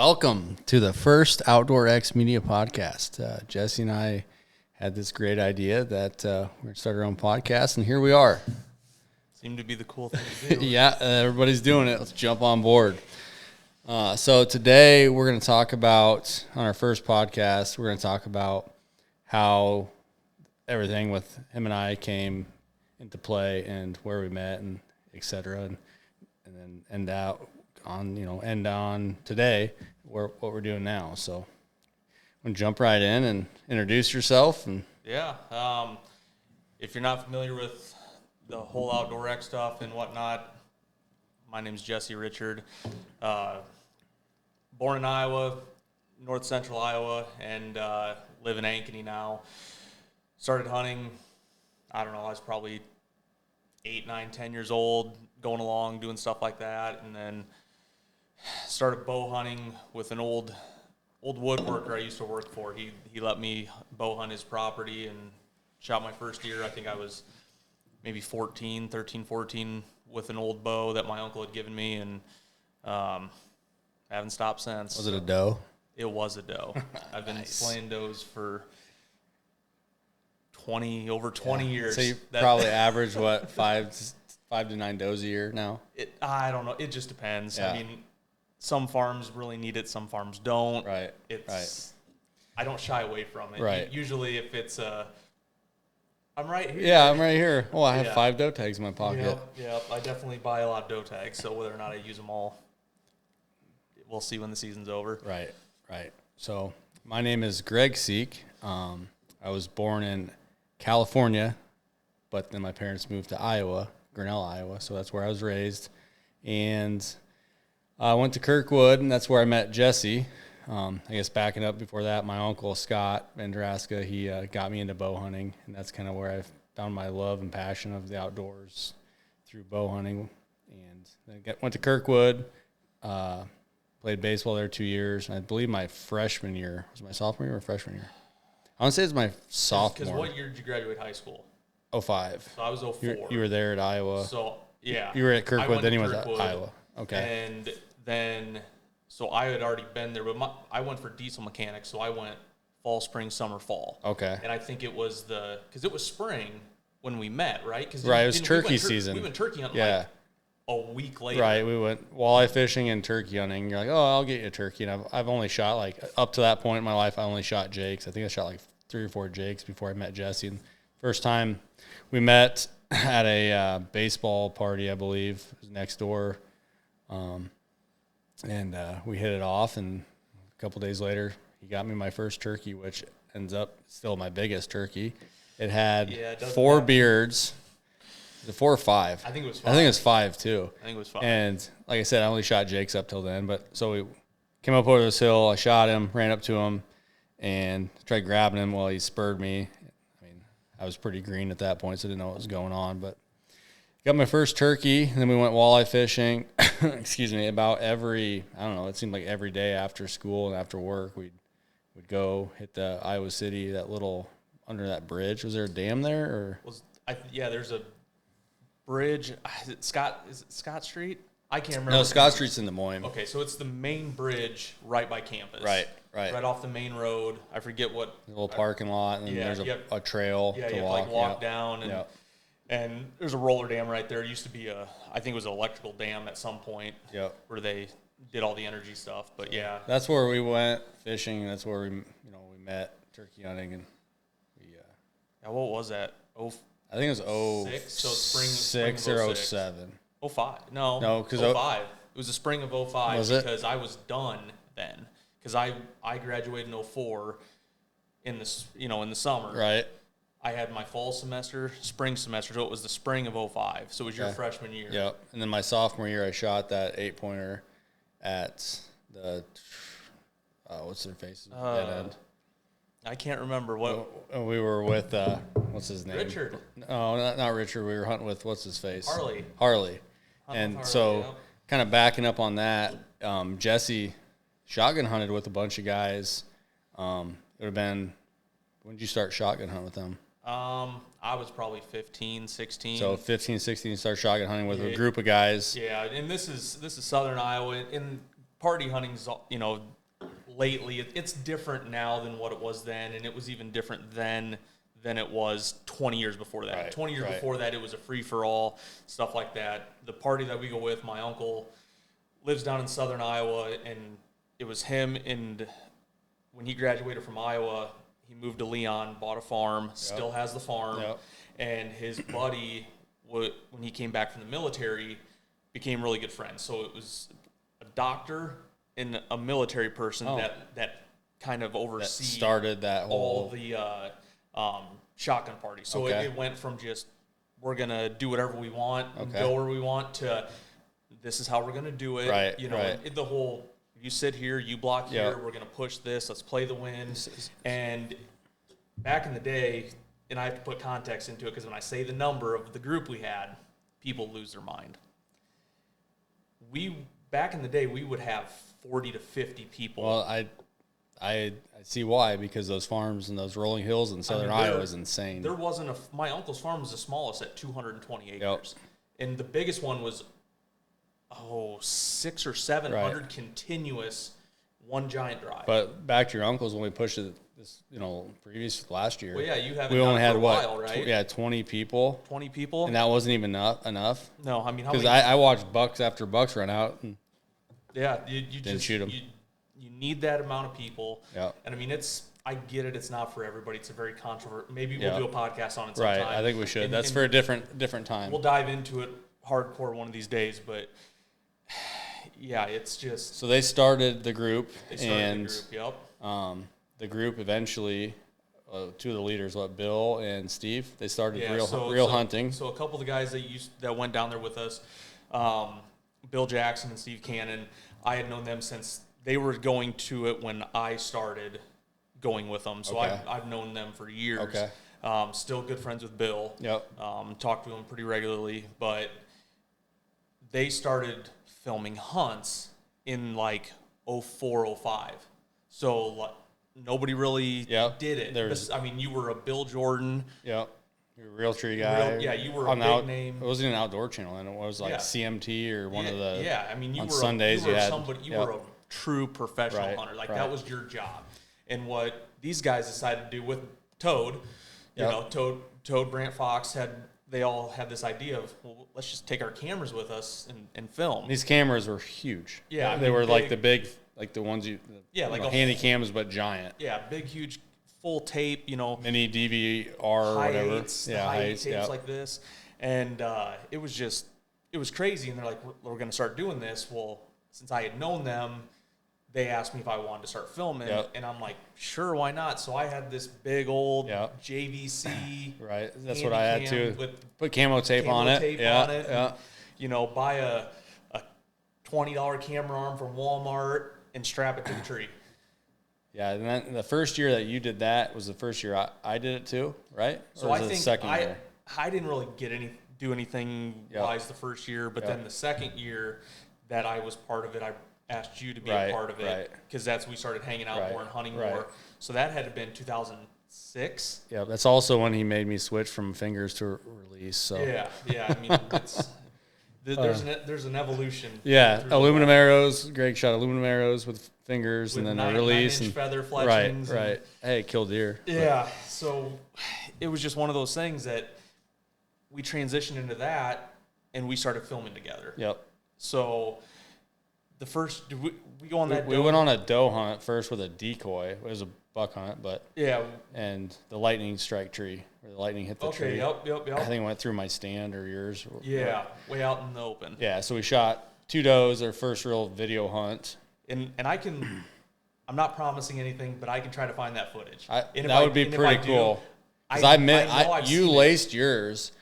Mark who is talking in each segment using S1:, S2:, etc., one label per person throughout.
S1: Welcome to the first Outdoor X Media podcast. Jesse and I had this great idea that we're going to start our own podcast, and here we are.
S2: Seemed to be the cool thing to do.
S1: Yeah, everybody's doing it. Let's jump on board. So today we're going to talk about, on our first podcast, we're going to talk about how everything with him and I came into play and where we met and et cetera, and then end on today what we're doing now. So I'm going to jump right in and introduce yourself. And
S2: Yeah. If you're not familiar with the whole Outdoor X stuff and whatnot, my name's Jesse Richard. Born in Iowa, north central Iowa, and live in Ankeny now. Started hunting, I don't know, I was probably 8, 9, 10 years old, going along, doing stuff like that, and then started bow hunting with an old woodworker I used to work for. He let me bow hunt his property and shot my first deer. I think I was maybe 13, 14, with an old bow that my uncle had given me, and haven't stopped since.
S1: Was it a doe?
S2: It was a doe. I've been slaying does for over 20 years.
S1: So you probably average, what, 5 to 9 does a year now?
S2: I don't know. It just depends.
S1: Yeah.
S2: I mean, some farms really need it. Some farms don't.
S1: Right.
S2: I don't shy away from it.
S1: Right.
S2: Usually if it's I'm right here.
S1: Yeah, I'm right here. Oh, I have
S2: Yeah.
S1: 5 doe tags in my pocket.
S2: Yep. I definitely buy a lot of doe tags, so whether or not I use them all, we'll see when the season's over.
S1: Right. So my name is Greg Seek. I was born in California, but then my parents moved to Iowa, Grinnell, Iowa, so that's where I was raised. And I went to Kirkwood, and that's where I met Jesse. I guess backing up before that, my uncle Scott Vendraska, he got me into bow hunting, and that's kind of where I found my love and passion of the outdoors through bow hunting. And then went to Kirkwood, played baseball there 2 years. I believe my freshman year was my sophomore year or freshman year. I want to say it's my sophomore.
S2: Because what year did you graduate high school?
S1: 05.
S2: So I was 04.
S1: You were there at Iowa.
S2: So yeah,
S1: You were at Kirkwood, then
S2: to
S1: you went to
S2: Kirkwood,
S1: Iowa. Okay.
S2: And then, so I had already been there, but I went for diesel mechanics, so I went fall, spring, summer, fall.
S1: Okay.
S2: And I think it was because it was spring when we met, right?
S1: Right, it was turkey season.
S2: We went turkey hunting
S1: Yeah.
S2: like a week later.
S1: Right, we went walleye fishing and turkey hunting. You're like, oh, I'll get you a turkey. And I've only shot, like, up to that point in my life, I only shot jakes. I think I shot like 3 or 4 jakes before I met Jesse. And first time we met at a baseball party, I believe, it was next door. And we hit it off, and a couple days later, he got me my first turkey, which ends up still my biggest turkey. It had 4 beards. Was it 4 or 5?
S2: I think it was 5.
S1: I think it was 5 too.
S2: I think it was 5.
S1: And like I said, I only shot jakes up till then. But so we came up over this hill. I shot him, ran up to him, and tried grabbing him while he spurred me. I mean, I was pretty green at that point, so I didn't know what was going on. But got my first turkey, and then we went walleye fishing. Excuse me. About I don't know. It seemed like every day after school and after work, we'd go hit the Iowa City, that little under that bridge. Was there a dam there, or?
S2: There's a bridge. Is it Scott Street? I can't remember.
S1: No, Scott Street's in Des Moines.
S2: Okay, so it's the main bridge right by campus.
S1: Right.
S2: Right off the main road. I forget what.
S1: A little parking lot, and then there's a trail to walk.
S2: Yeah, you have to walk down, and there's a roller dam right there. It used to be I think it was an electrical dam at some point.
S1: Yep.
S2: Where they did all the energy stuff, but yeah.
S1: That's where we went fishing. That's where we met turkey hunting, and
S2: what was that?
S1: I think it was
S2: 06, so spring
S1: 6
S2: of
S1: or
S2: 06.
S1: 07.
S2: 05. No,
S1: because
S2: 05. It was the spring of 05
S1: was it?
S2: Because I was done then. Because I graduated in 04 in the summer.
S1: Right.
S2: I had my fall semester, spring semester, so it was the spring of 05. So it was your freshman year.
S1: Yep. And then my sophomore year, I shot that 8-pointer at the what's their face? Dead end.
S2: I can't remember what.
S1: We were with what's his name?
S2: Richard.
S1: No, not Richard. We were hunting with what's his face?
S2: Harley.
S1: And
S2: Harley,
S1: so,
S2: yep.
S1: kind of backing up on that, Jesse shotgun hunted with a bunch of guys. It would have been, when did you start shotgun hunting with them?
S2: I was probably 15, 16.
S1: So 15, 16, you start shotgun hunting with a group of guys.
S2: Yeah, and this is southern Iowa, and party hunting's, lately it's different now than what it was then, and it was even different then than it was 20 years before that.
S1: Right,
S2: 20 years
S1: right.
S2: before that, it was a free-for-all, stuff like that. The party that we go with, my uncle lives down in southern Iowa, and it was him, and when he graduated from Iowa, he moved to Leon, bought a farm, still has the farm, and his buddy, when he came back from the military, became really good friends. So it was a doctor and a military person that kind of oversees
S1: started that whole
S2: all the shotgun parties. So it went from just we're gonna do whatever we want, and go where we want, to this is how we're gonna do it.
S1: Right,
S2: The whole you sit here, you block here, we're gonna push this. Let's play the wind. And back in the day, and I have to put context into it because when I say the number of the group we had, people lose their mind. Back in the day, we would have 40 to 50 people.
S1: Well, I see why, because those farms and those rolling hills in southern Iowa is insane.
S2: There wasn't my uncle's farm was the smallest at 220 acres. And the biggest one was 600 or 700 continuous, one giant drive.
S1: But back to your uncle's, when we pushed it this, previous last year.
S2: Well, yeah, you haven't
S1: we
S2: done
S1: only
S2: it
S1: had
S2: for a while, right?
S1: 20 people.
S2: 20 people,
S1: and that wasn't even enough.
S2: No, I mean,
S1: because I watched bucks after bucks run out. And
S2: you
S1: didn't
S2: just
S1: shoot them.
S2: You need that amount of people.
S1: Yeah.
S2: And I mean, I get it. It's not for everybody. It's a very controversial. Maybe we'll do a podcast on it sometime.
S1: Right. I think we should. That's for a different time.
S2: We'll dive into it hardcore one of these days, but yeah, it's just.
S1: So they started the group.
S2: Yep.
S1: The group eventually, two of the leaders, Bill and Steve, they started real hunting.
S2: So a couple of the guys that went down there with us, Bill Jackson and Steve Cannon, I had known them since they were going to it when I started going with them. So I've known them for years.
S1: Okay.
S2: Still good friends with Bill.
S1: Yep.
S2: Talk to him pretty regularly, but they started filming hunts in like 04, 05. So nobody really did it. You were a Bill Jordan.
S1: Yep. You're a Realtree guy.
S2: You were a big name.
S1: It wasn't an outdoor channel, and it was like CMT or one of the.
S2: Yeah, I mean, you were
S1: Sundays.
S2: You were a true professional hunter. That was your job. And what these guys decided to do with Toad, Toad, Brant Fox they all had this idea of, well, let's just take our cameras with us and film.
S1: These cameras were huge.
S2: Yeah,
S1: they were like the big, like the ones handy cams, but giant.
S2: Yeah, big, huge, full tape.
S1: Mini DVR or whatever.
S2: Tapes like this, and it was crazy. And they're like, we're going to start doing this. Well, since I had known them, they asked me if I wanted to start filming, and I'm like, sure, why not? So I had this big old JVC.
S1: Right, that's what I had too. Put camo tape on it.
S2: And, buy a $20 camera arm from Walmart and strap it to the tree.
S1: Yeah, and then the first year that you did that was the first year I did it too, right?
S2: So I think the second year? I didn't really do anything wise the first year, but then the second year that I was part of it, I asked you to be a part of it because we started hanging out more and hunting more. So that had been 2006.
S1: Yeah, that's also when he made me switch from fingers to release. So
S2: yeah. I mean, there's an evolution.
S1: Yeah, aluminum arrows. Greg shot aluminum arrows with fingers, and then a release
S2: 9-inch
S1: and
S2: feather fletchings.
S1: Right. Hey, kill deer.
S2: Yeah. So it was just one of those things that we transitioned into that, and we started filming together.
S1: Yep.
S2: So. The first, did we go on that?
S1: We went on a doe hunt first with a decoy. It was a buck hunt, but and the lightning strike tree, where the lightning hit the tree.
S2: Yep.
S1: I think it went through my stand or yours.
S2: Yeah, way out in the open.
S1: Yeah, so we shot 2 does, our first real video hunt.
S2: And I'm not promising anything, but I can try to find that footage.
S1: That would be pretty cool. Because you laced yours,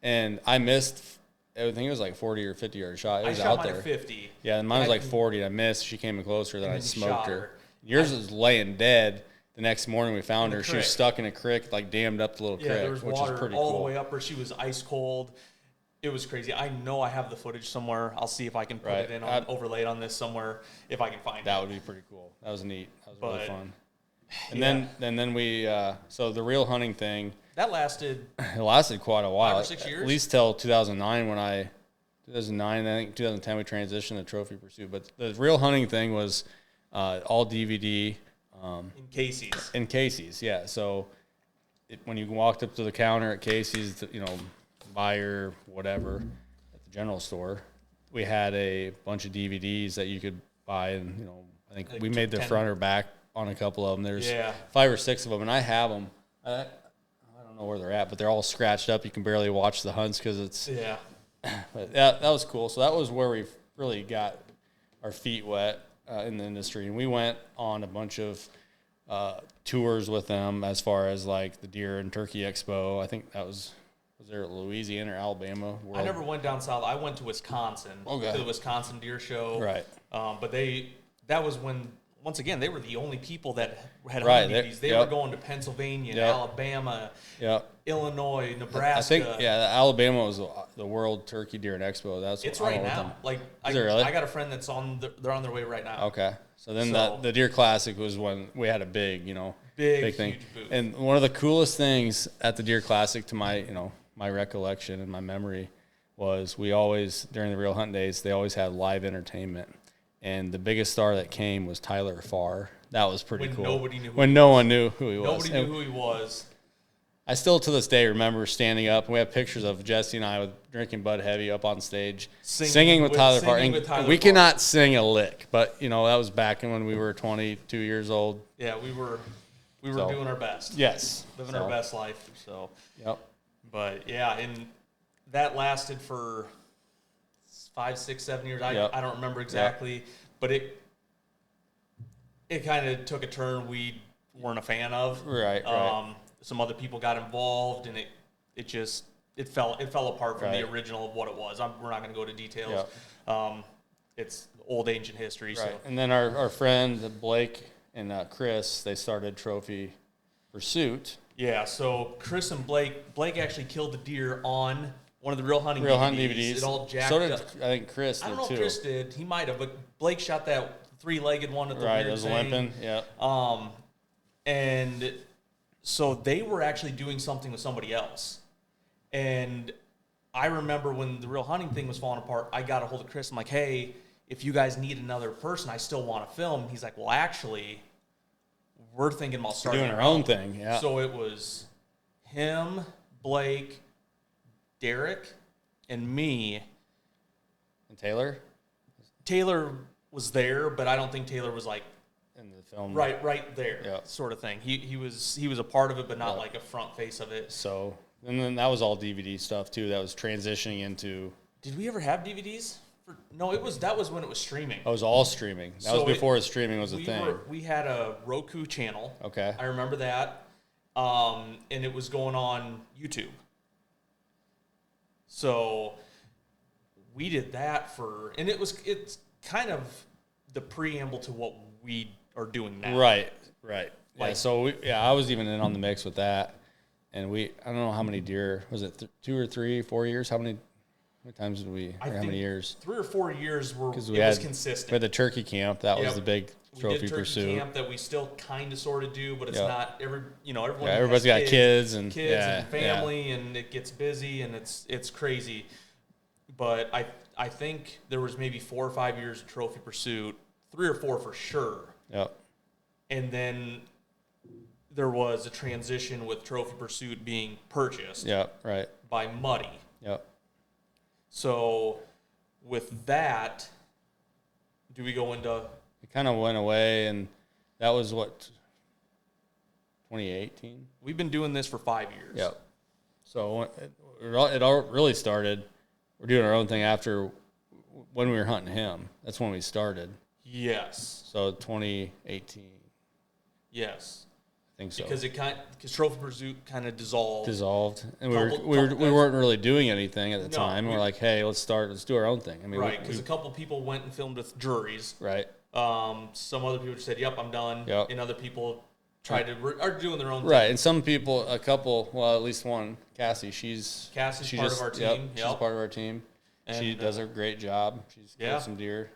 S1: and I missed. I think it was like 40 or 50 yard shot. It was out there.
S2: 50.
S1: Yeah, and mine was like 40. And I missed. She came in closer. Then I smoked her. Yours was laying dead. The next morning we found her. She was stuck in a creek, like dammed up the little creek,
S2: there was
S1: which
S2: water
S1: is pretty
S2: all
S1: cool.
S2: the way up her. She was ice cold. It was crazy. I know I have the footage somewhere. I'll see if I can put it in overlay it on this somewhere if I can find it.
S1: That would be pretty cool. That was neat. That was really fun. And then we so the real hunting thing
S2: that lasted
S1: quite a while.
S2: 5 or 6 years.
S1: At least till 2009 when I 2009, I think 2010 we transitioned to Trophy Pursuit. But the real hunting thing was all DVD.
S2: In Casey's.
S1: In Casey's, yeah. So when you walked up to the counter at Casey's, buyer, whatever, at the general store, we had a bunch of DVDs that you could buy, and I think
S2: Like
S1: we made the
S2: 10.
S1: front or back on a couple of them. There's
S2: Yeah.
S1: 5 or 6 of them, and I have them. I don't know where they're at, but they're all scratched up. You can barely watch the hunts because it's.
S2: Yeah.
S1: But that was cool. So that was where we really got our feet wet in the industry, and we went on a bunch of tours with them as far as like the Deer and Turkey Expo. I think that was there Louisiana or Alabama?
S2: I never went down south. I went to Wisconsin
S1: Okay.
S2: to the Wisconsin Deer Show.
S1: Right.
S2: But that was when, once again, they were the only people that had
S1: Right.
S2: hunting DVDs. They
S1: Yep.
S2: were going to Pennsylvania,
S1: Yep.
S2: Alabama,
S1: Yeah.
S2: Illinois,
S1: I
S2: Nebraska.
S1: think Alabama was the World Turkey Deer and Expo. That's
S2: It's
S1: what, I
S2: right
S1: don't know
S2: now.
S1: what
S2: Like
S1: Is it really?
S2: I got a friend that's they're on their way right now.
S1: Okay. So then
S2: So-
S1: the Deer Classic was when we had a big
S2: Big,
S1: thing.
S2: huge booth.
S1: And one of the coolest things at the Deer Classic, to my my recollection and my memory, was we always, during the Real Hunt Days, they always had live entertainment. And the biggest star that came was Tyler Farr. That was pretty
S2: When
S1: cool.
S2: nobody knew who
S1: when
S2: he
S1: no one knew who he was.
S2: Nobody knew
S1: And
S2: who he was.
S1: I still to this day remember standing up, and we have pictures of Jesse and I with drinking Bud Heavy up on stage, singing with Tyler Farr.
S2: singing
S1: And
S2: with Tyler
S1: we
S2: Farr.
S1: cannot sing a lick, but that was back when we were 22 years old.
S2: Yeah, we were
S1: So-
S2: doing our best.
S1: Yes.
S2: Living
S1: So,
S2: our best life. So,
S1: Yep.
S2: but yeah, and that lasted for 5, 6, 7 years.
S1: Yep.
S2: I don't remember exactly, but it kind of took a turn we weren't a fan of.
S1: Right.
S2: Some other people got involved, and it fell apart from the
S1: Right.
S2: original of what it was. We're not going to go to details.
S1: Yep.
S2: It's old ancient history.
S1: Right.
S2: So
S1: And then our friend Blake and Chris, they started Trophy Pursuit.
S2: yeah, so Chris and Blake actually killed the deer on one of the Real Hunting
S1: Real
S2: DVDs.
S1: Hunt DVDs.
S2: It all jacked
S1: So did
S2: up.
S1: I think Chris
S2: I
S1: did
S2: don't know
S1: too.
S2: if Chris did. He might have, but Blake shot that 3-legged one at the
S1: Right.
S2: weird
S1: It was
S2: thing.
S1: limping. Yeah.
S2: And so they were actually doing something with somebody else. And I remember when the Real Hunting thing was falling apart, I got a hold of Chris. I'm like, hey, if you guys need another person, I still want to film. He's like, well, actually, we're thinking about starting
S1: Doing our own thing. Yeah.
S2: So it was him, Blake, Derek, and me.
S1: And Taylor
S2: Taylor was there, but I don't think Taylor was like
S1: in the film.
S2: right there,
S1: Yeah.
S2: sort of thing. He was a part of it, but not
S1: Yeah.
S2: like a front face of it.
S1: So and then that was all DVD stuff too. That was transitioning into.
S2: Did we ever have DVDs? No, that was when it was streaming.
S1: It was all streaming. That
S2: So
S1: was before streaming was a thing.
S2: We had a Roku channel.
S1: Okay.
S2: I remember that, and it was going on YouTube. So we did that and it's kind of the preamble to what we are doing now.
S1: Right. Yeah.
S2: Like-
S1: So I was even in on the mix with that, and I don't know how many deer was it 2 or 3, 4 years? How many times did we?
S2: I
S1: Or how
S2: think
S1: many years?
S2: 3 or 4 years
S1: Because
S2: was
S1: we
S2: consistent.
S1: had the turkey camp. That was
S2: Yep.
S1: the big
S2: We
S1: Trophy
S2: did turkey
S1: Pursuit.
S2: camp that we still kind of sort of do, but it's
S1: Yep.
S2: not everyone.
S1: Yeah, everybody's
S2: has
S1: got kids and
S2: family, and it gets busy and it's crazy. But I think there was maybe 4 or 5 years of Trophy Pursuit, 3 or 4 for sure,
S1: Yep.
S2: and then there was a transition with Trophy Pursuit being purchased
S1: Yep. Right.
S2: by Muddy.
S1: Yep.
S2: So with that, do we go into?
S1: It kind of went away, and that was what 2018.
S2: We've been doing this for 5 years.
S1: Yep. So it all really started. We're doing our own thing after when we were hunting him. That's when we started.
S2: Yes.
S1: So 2018,
S2: Yes.
S1: I think so.
S2: Because Trophy Pursuit kind of dissolved.
S1: And
S2: Couple
S1: we
S2: guys-
S1: weren't really doing anything at the
S2: No,
S1: time. We're like, hey, let's do our own thing. I mean,
S2: Right, because a couple people went and filmed with juries.
S1: right.
S2: Some other people just said, "Yep, I'm done,"
S1: Yep.
S2: and other people are doing their own thing.
S1: Right, and some people, a couple, well, at least one, Cassie's
S2: Cassie's part of our team.
S1: Yep, she's
S2: Yep.
S1: part of our team. She
S2: And,
S1: does a great job. She's
S2: yeah.
S1: killed some deer.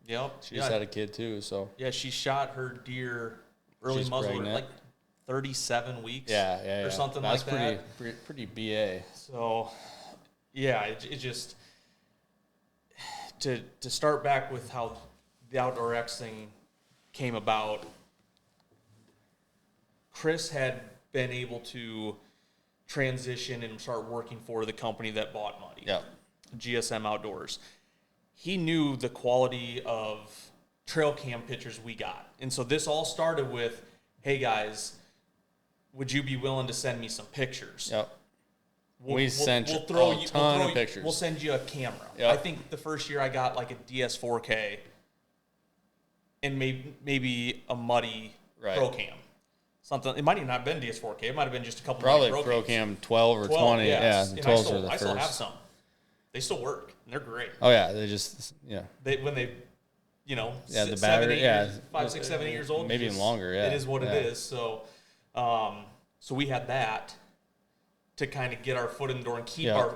S2: Yep.
S1: She just had a kid too, so
S2: Yeah, she shot her deer early
S1: She's
S2: muzzle
S1: pregnant.
S2: like 37 weeks.
S1: yeah.
S2: Or something
S1: That's
S2: like that.
S1: pretty BA.
S2: So, yeah, it just to start back with how the Outdoor X thing came about, Chris had been able to transition and start working for the company that bought Muddy,
S1: Yeah.
S2: GSM Outdoors. He knew the quality of trail cam pictures we got. And so this all started with, hey guys, would you be willing to send me some pictures?
S1: Yep. We sent a ton of pictures.
S2: We'll send you a camera.
S1: Yep.
S2: I think the first year I got like a DS4K and maybe a Muddy Pro Cam. Something. It might even not have been DS4K. It might have been just a couple.
S1: Probably
S2: Pro
S1: Pro Cam 12 or
S2: 12,
S1: 20.
S2: yes.
S1: Yeah,
S2: And
S1: 12s are the
S2: I
S1: first.
S2: still have some. They still work. And they're great.
S1: Oh yeah, they just
S2: When they,
S1: the
S2: 7,
S1: battery
S2: 8
S1: years,
S2: 5, 6, 7, 8 years old.
S1: maybe even longer. Yeah,
S2: it is what it is. So, so we had that to kind of get our foot in the door and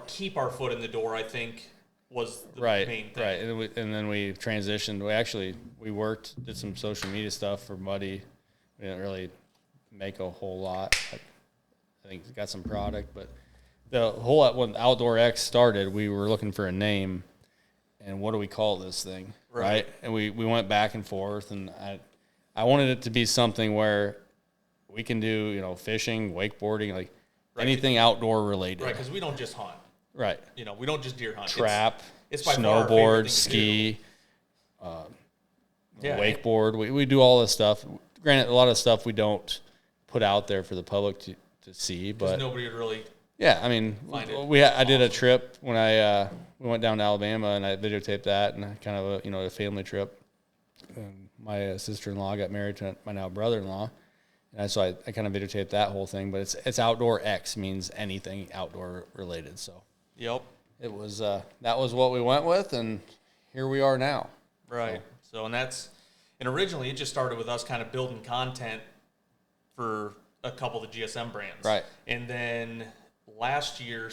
S2: keep our foot in the door. I think was the main thing.
S1: Right, and then we transitioned. Did some social media stuff for Muddy. We didn't really make a whole lot. I think we got some product, but the whole when Outdoor X started, we were looking for a name, and what do we call this thing, right? And we went back and forth, and I wanted it to be something where we can do fishing, wakeboarding, like anything outdoor related,
S2: right? Because we don't just hunt,
S1: right?
S2: We don't just deer hunt,
S1: Trap,
S2: it's by far our favorite
S1: snowboard,
S2: thing
S1: ski,
S2: to do.
S1: wakeboard. We do all this stuff. Granted, a lot of stuff we don't put out there for the public to see, but
S2: nobody would really.
S1: Yeah, I mean, I did a trip when we went down to Alabama, and I videotaped that, and kind of a family trip. And my sister-in-law got married to my now brother-in-law, and so I kind of videotaped that whole thing. But it's Outdoor X, means anything outdoor related. So
S2: Yep.
S1: it was that was what we went with, and here we are now.
S2: Right. So and originally it just started with us kind of building content for a couple of the GSM brands.
S1: Right.
S2: And then last year,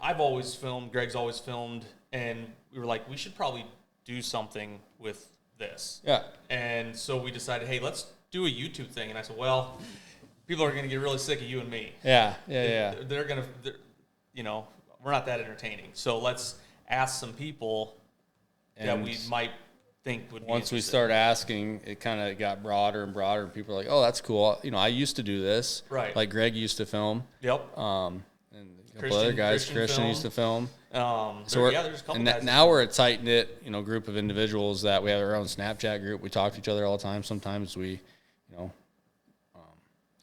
S2: I've always filmed, Greg's always filmed, and we were like, we should probably do something with this.
S1: Yeah.
S2: And so we decided, hey, let's do a YouTube thing. And I said, well, people are going to get really sick of you and me.
S1: Yeah.
S2: They're going to, we're not that entertaining. So let's ask some people that we might think would be
S1: once we start asking, it kind of got broader and broader, and people are like, oh, that's cool. I used to do this.
S2: Right.
S1: Like Greg used to film.
S2: Yep.
S1: And a couple other guys, Christian used to film.
S2: There's a couple guys.
S1: Now we're a tight-knit, group of individuals that we have our own Snapchat group. We talk to each other all the time. Sometimes we,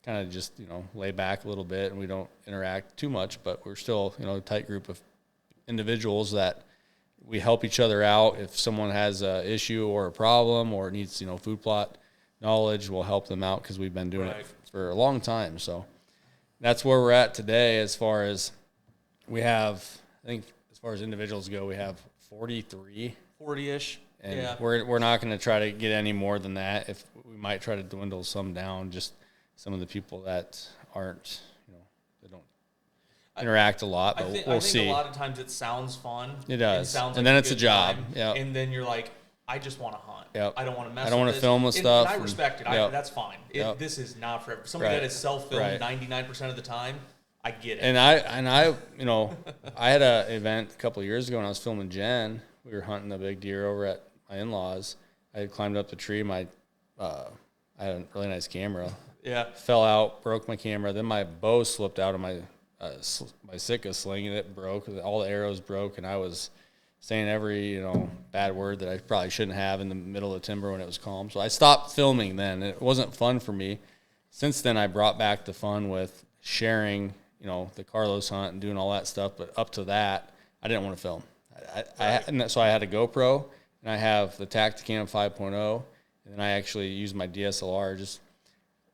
S1: kind of just, lay back a little bit, and we don't interact too much, but we're still, a tight group of individuals that we help each other out. If someone has an issue or a problem or needs, food plot knowledge, we'll help them out because we've been doing it for a long time. So that's where we're at today. As far as we have, I think as far as individuals go, we have 43.
S2: 40-ish.
S1: And we're not going to try to get any more than that. If we might try to dwindle some down, just some of the people that aren't, they don't interact a lot, but we'll see.
S2: I think a lot of times it sounds fun.
S1: It does.
S2: It sounds
S1: and
S2: like
S1: then it's a job.
S2: Yeah. And then you're like, I just want to hunt.
S1: Yep.
S2: I don't want to mess with
S1: I don't want to film with
S2: and,
S1: stuff.
S2: And I respect it.
S1: Yep.
S2: That's fine. This is not for somebody that is self-filmed 99% of the time. I get it.
S1: And I I had an event a couple of years ago when I was filming Jen. We were hunting a big deer over at my in-laws. I had climbed up the tree. I had a really nice camera.
S2: Yeah.
S1: Fell out, broke my camera. Then my bow slipped out of my Sitka sling, and it broke. All the arrows broke, and I was saying every bad word that I probably shouldn't have in the middle of the timber when it was calm. So I stopped filming then. It wasn't fun for me. Since then, I brought back the fun with sharing, the Carlos hunt and doing all that stuff. But up to that, I didn't want to film. So I had a GoPro, and I have the Tacticam 5.0, and then I actually use my DSLR, just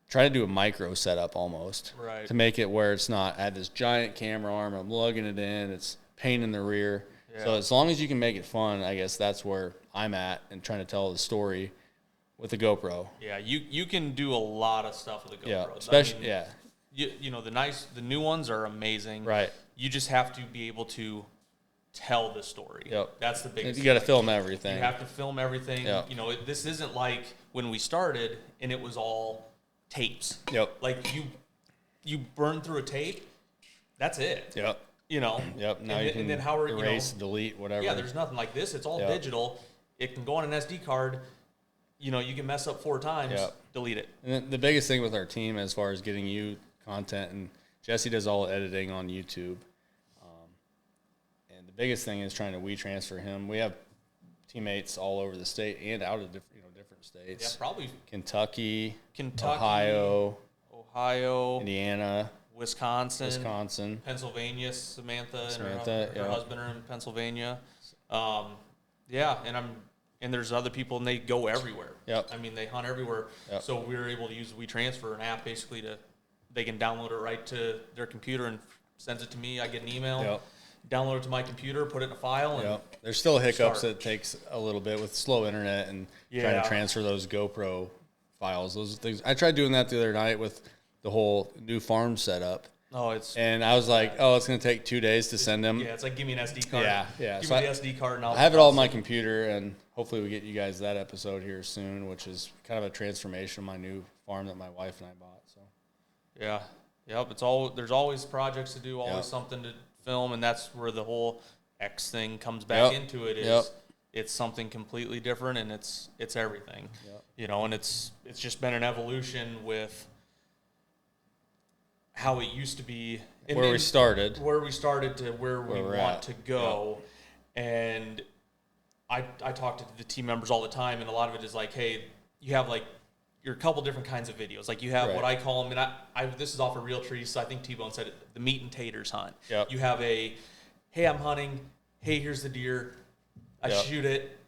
S1: try to do a micro setup almost, to make it where it's not, I had this giant camera arm, I'm lugging it in, it's pain in the rear. Yeah. So as long as you can make it fun, I guess that's where I'm at, and trying to tell the story with the GoPro.
S2: Yeah, you can do a lot of stuff with a GoPro.
S1: Yeah, especially,
S2: the new ones are amazing.
S1: Right.
S2: You just have to be able to tell the story.
S1: Yep.
S2: That's the biggest
S1: thing. You got to film everything.
S2: You have to film everything.
S1: Yep.
S2: This isn't like when we started and it was all tapes.
S1: Yep.
S2: Like you burn through a tape, that's it.
S1: Yep.
S2: you know.
S1: Yep. Now you can
S2: and then how are,
S1: erase, delete, whatever.
S2: Yeah, there's nothing like this. It's all
S1: Yep.
S2: digital. It can go on an SD card. You know, you can mess up 4 times,
S1: Yep.
S2: delete it.
S1: And then the biggest thing with our team, as far as getting you content, and Jesse does all the editing on YouTube. And the biggest thing is trying to WeTransfer him. We have teammates all over the state and out of different states.
S2: Yeah, probably
S1: Kentucky,
S2: Ohio,
S1: Indiana,
S2: Wisconsin, Pennsylvania. Samantha and her husband are in Pennsylvania. Yeah, and there's other people, and they go everywhere.
S1: Yep.
S2: I mean, they hunt everywhere.
S1: Yep.
S2: So we were able to use WeTransfer, an app, basically they can download it right to their computer and sends it to me. I get an email.
S1: Yep.
S2: Download it to my computer, put it in a file, and
S1: Yep. There's still hiccups
S2: start.
S1: that takes a little bit with slow internet and trying to transfer those GoPro files. Those things. I tried doing that the other night with the whole new farm setup. And I was like, it's going to take 2 days to send them.
S2: Yeah, it's like, give me an SD card.
S1: Yeah.
S2: Give
S1: So
S2: me the SD card, and
S1: I have it all on my computer, and hopefully we get you guys that episode here soon, which is kind of a transformation of my new farm that my wife and I bought. So
S2: yeah, yep. There's always projects to do, always something to film, and that's where the whole X thing comes back into it. It's something completely different, and it's everything.
S1: Yep.
S2: You know, and it's just been an evolution with how it used to be,
S1: where we started
S2: to where we want to go. And I talk to the team members all the time, and a lot of it is like, hey, you have like you're a couple different kinds of videos. Like you have what I call them, and I this is off of Real Trees, so I think T-Bone said it, the meat and taters hunt.
S1: Yep.
S2: You have hey, I'm hunting, hey, here's the deer, I shoot it,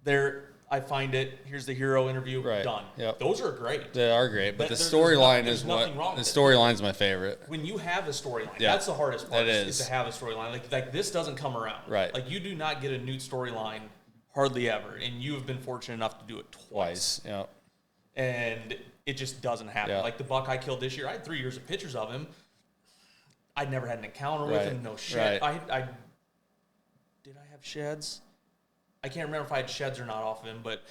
S2: there I find it, here's the hero interview, done.
S1: Yep.
S2: Those are great.
S1: They are great, but the storyline is
S2: what
S1: the storyline's my favorite.
S2: When you have a storyline, that's the hardest part. Is to have a storyline. Like this doesn't come around.
S1: Right.
S2: Like you do not get a Newt storyline hardly ever, and you have been fortunate enough to do it twice.
S1: Yeah.
S2: And it just doesn't happen.
S1: Yeah.
S2: Like the buck I killed this year, I had 3 years of pictures of him. I'd never had an encounter with him. No shit.
S1: Right.
S2: Did I have sheds? I can't remember if I had sheds or not off of him, but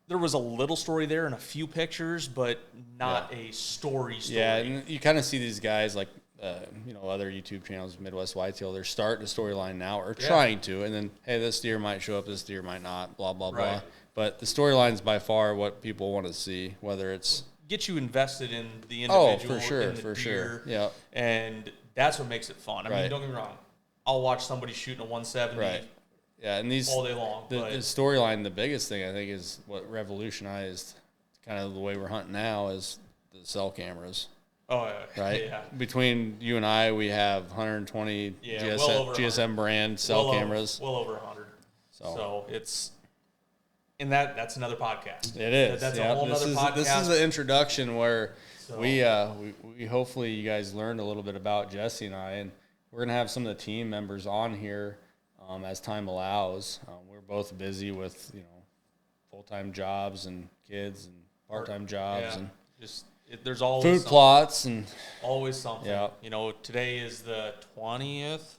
S2: there was a little story there and a few pictures, but not a story.
S1: Yeah, and you kind of see these guys like, other YouTube channels, Midwest Whitetail, they're starting a storyline now or trying to, and then, hey, this deer might show up, this deer might not, blah, blah, blah. But the storyline's by far what people want to see, whether it's...
S2: Get you invested in the individual,
S1: for sure. Yeah.
S2: And that's what makes it fun. I mean, don't get me wrong. I'll watch somebody shooting a 170
S1: Yeah, and these
S2: all day long.
S1: The storyline, the biggest thing I think is what revolutionized kind of the way we're hunting now is the cell cameras.
S2: Oh, yeah.
S1: Right?
S2: Yeah.
S1: Between you and I, we have 120 GSM brand cell cameras.
S2: Well over 100. So it's, and that's another podcast.
S1: It is.
S2: That's a whole other podcast.
S1: This is the introduction where we hopefully you guys learned a little bit about Jesse and I, and we're going to have some of the team members on here as time allows. We're both busy with, full-time jobs and kids and part-time jobs and
S2: just there's always
S1: food plots and
S2: always something.
S1: Yeah.
S2: Today is the 20th.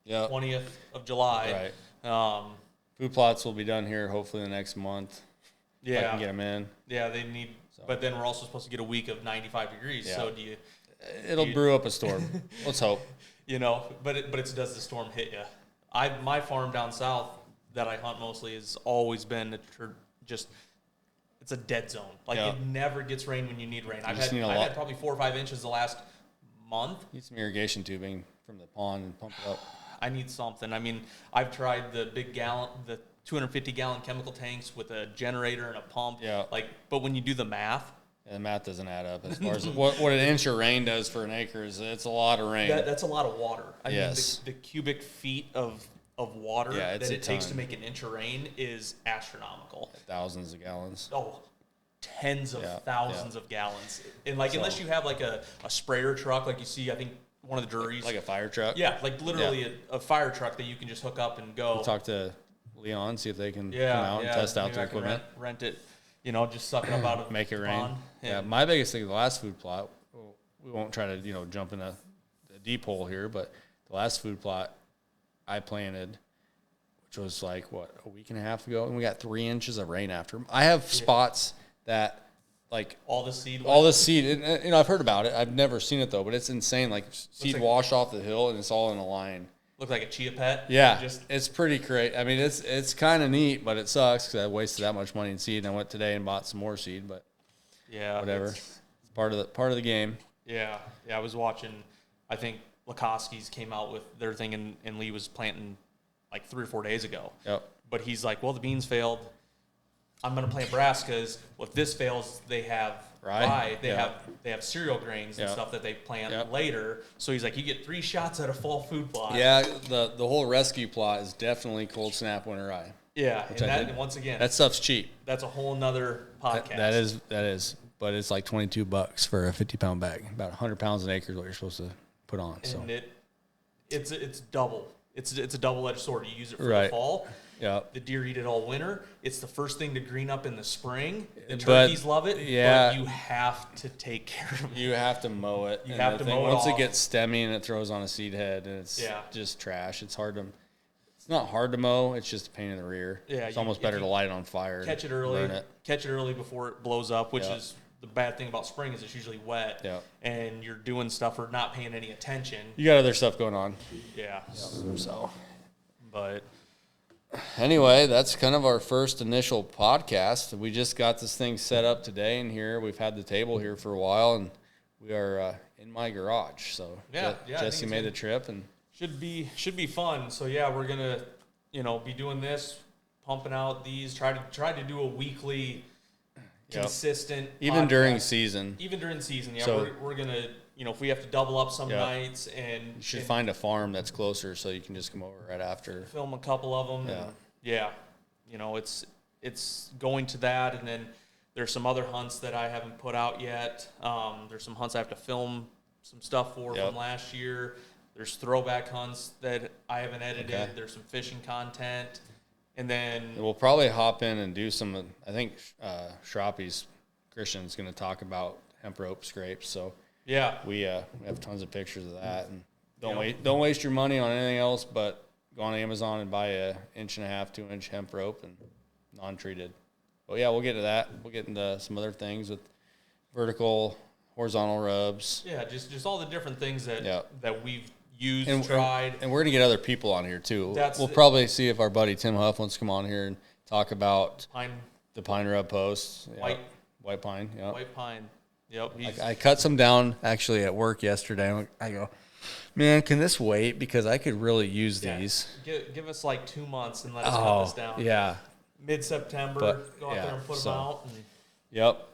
S1: Yeah.
S2: 20th of July.
S1: Right. Food plots will be done here hopefully in the next month.
S2: Yeah.
S1: If I can get them in.
S2: Yeah, they need. So. But then we're also supposed to get a week of 95 degrees. Yeah. So
S1: It'll brew up a storm. Let's hope.
S2: But does the storm hit you? My farm down south that I hunt mostly has always been it's a dead zone. Like it never gets rain when you need rain. I've had probably 4 or 5 inches the last month.
S1: Need some irrigation tubing from the pond and pump it up.
S2: I need something. I mean, I've tried the 250 gallon chemical tanks with a generator and a pump.
S1: Yeah.
S2: But when you do the math,
S1: the math doesn't add up as far as what an inch of rain does for an acre it's a lot of rain.
S2: That's a lot of water. I mean,
S1: the
S2: cubic feet of water that it takes to make an inch of rain is astronomical.
S1: Thousands of gallons.
S2: Oh, tens of thousands of gallons. And unless you have a sprayer truck like you see, I think one of the juries.
S1: Like a fire truck?
S2: Yeah, literally a fire truck that you can just hook up and go.
S1: We'll talk to Leon, see if they can come out and test out their equipment.
S2: Rent it, just suck it up out of
S1: make it rain.
S2: Pond.
S1: Yeah, my biggest thing, the last food plot, we won't try to, jump in a deep hole here, but the last food plot I planted, which was a week and a half ago, and we got 3 inches of rain after. I have spots that like
S2: All the seed.
S1: all this seed. And, you know, I've heard about it. I've never seen it though, but it's insane. Like seed
S2: like-
S1: wash off the hill, and it's all in a line.
S2: Looked like a chia pet.
S1: Yeah,
S2: Just
S1: it's pretty great. I mean, it's kind of neat, but it sucks because I wasted that much money in seed. And I went today and bought some more seed, but
S2: yeah.
S1: whatever. It's part of the game.
S2: Yeah. I was watching. I think Lakoski's came out with their thing, and Lee was planting like 3 or 4 days ago.
S1: Yep.
S2: But he's like, well, the beans failed. I'm going to plant brassicas. Well, if this fails, they have rye. They have cereal grains and
S1: Yeah.
S2: stuff that they plant
S1: Yep.
S2: later. So he's like, you get 3 shots at a fall food plot.
S1: Yeah, the whole rescue plot is definitely cold snap winter rye.
S2: Yeah.
S1: Which
S2: And
S1: I
S2: that,
S1: did.
S2: once again,
S1: That stuff's cheap.
S2: that's a whole nother podcast.
S1: That is, but it's like $22 for a 50-pound bag. About 100 pounds an acre is what you're supposed to put on. So
S2: And it's double. It's a double-edged sword. You use it for the
S1: Right.
S2: fall.
S1: yeah,
S2: The deer eat it all winter. It's the first thing to green up in the spring. The
S1: But,
S2: turkeys love it.
S1: yeah.
S2: But you have to take care of it.
S1: you have to mow it.
S2: You
S1: And
S2: have
S1: the
S2: to mow it
S1: once
S2: off.
S1: it gets stemmy and it throws on a seed head, and it's
S2: Yeah.
S1: just trash. It's hard to. It's not hard to mow. It's just a pain in the rear.
S2: Yeah,
S1: it's
S2: you-
S1: almost
S2: if
S1: better
S2: you
S1: to light it on fire.
S2: Catch it
S1: and
S2: early.
S1: Burn it.
S2: Catch it early before it blows up, which
S1: Yeah.
S2: is the bad thing about spring is it's usually wet.
S1: Yeah.
S2: And you're doing stuff or not paying any attention.
S1: You got other stuff going on.
S2: Yeah.
S1: So
S2: But
S1: anyway, that's kind of our first initial podcast. We just got this thing set up today in here. We've had the table here for a while, and we are in my garage. So
S2: Yeah, yeah, I
S1: Jesse
S2: think
S1: made
S2: it's
S1: the trip, and
S2: should be fun. So yeah, we're gonna be doing this, pumping out these, try to do a weekly
S1: Yep.
S2: consistent
S1: even during
S2: podcast.
S1: season,
S2: Even during season, yeah,
S1: So-
S2: we're gonna, if we have to double up some
S1: Yeah.
S2: nights and
S1: you should
S2: and
S1: find a farm that's closer so you can just come over right after.
S2: film a couple of them.
S1: Yeah.
S2: And yeah, it's going to that, and then there's some other hunts that I haven't put out yet. There's some hunts I have to film some stuff for
S1: Yep.
S2: from last year. There's throwback hunts that I haven't edited.
S1: Okay.
S2: There's some fishing content, and then
S1: We'll probably hop in and do some. I think Shroppy's Christian's going to talk about hemp rope scrapes. So
S2: yeah,
S1: we have tons of pictures of that, and
S2: Yep.
S1: don't waste your money on anything else, but go on Amazon and buy a 1.5 to 2-inch hemp rope and non-treated. But yeah, we'll get to that. We'll get into some other things with vertical, horizontal rubs,
S2: yeah, just all the different things that
S1: Yeah.
S2: that we've used,
S1: and
S2: tried.
S1: and we're gonna get other people on here too.
S2: That's
S1: we'll
S2: the-
S1: probably see if our buddy Tim Huff wants to come on here and talk about
S2: Pine,
S1: the pine rub posts. Yeah.
S2: White-
S1: white pine. Yeah.
S2: white pine. Yep, he's,
S1: I cut some down actually at work yesterday. I go, man, can this wait? Because I could really use
S2: yeah.
S1: these.
S2: Give us like 2 months and let us cut this down.
S1: yeah.
S2: Mid-September,
S1: But,
S2: go out
S1: yeah,
S2: there and put
S1: so-
S2: them out. And,
S1: Yep.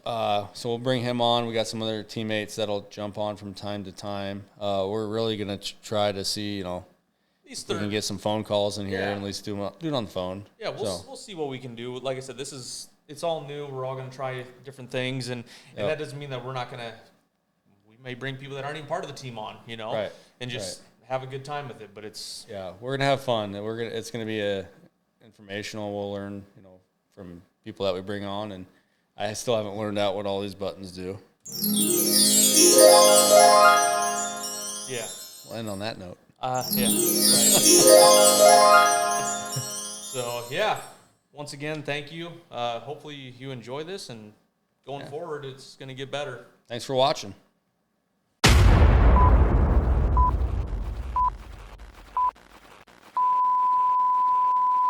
S1: So we'll bring him on. We got some other teammates that'll jump on from time to time. We're really gonna try to see,
S2: these
S1: we can
S2: third,
S1: get some phone calls in here
S2: Yeah.
S1: and at least do it on the phone.
S2: yeah,
S1: So,
S2: we'll see what we can do. Like I said, it's all new. We're all going to try different things, and
S1: Yep.
S2: that doesn't mean that we're not going to. We may bring people that aren't even part of the team on,
S1: Right,
S2: and just have a good time with it. But it's
S1: yeah, we're gonna have fun. It's gonna be informational. We'll learn, from people that we bring on, and I still haven't learned out what all these buttons do.
S2: yeah,
S1: We'll end on that note.
S2: yeah, right. So yeah, once again, thank you. Hopefully you enjoy this, and going forward, it's going to get better.
S1: Thanks for watching.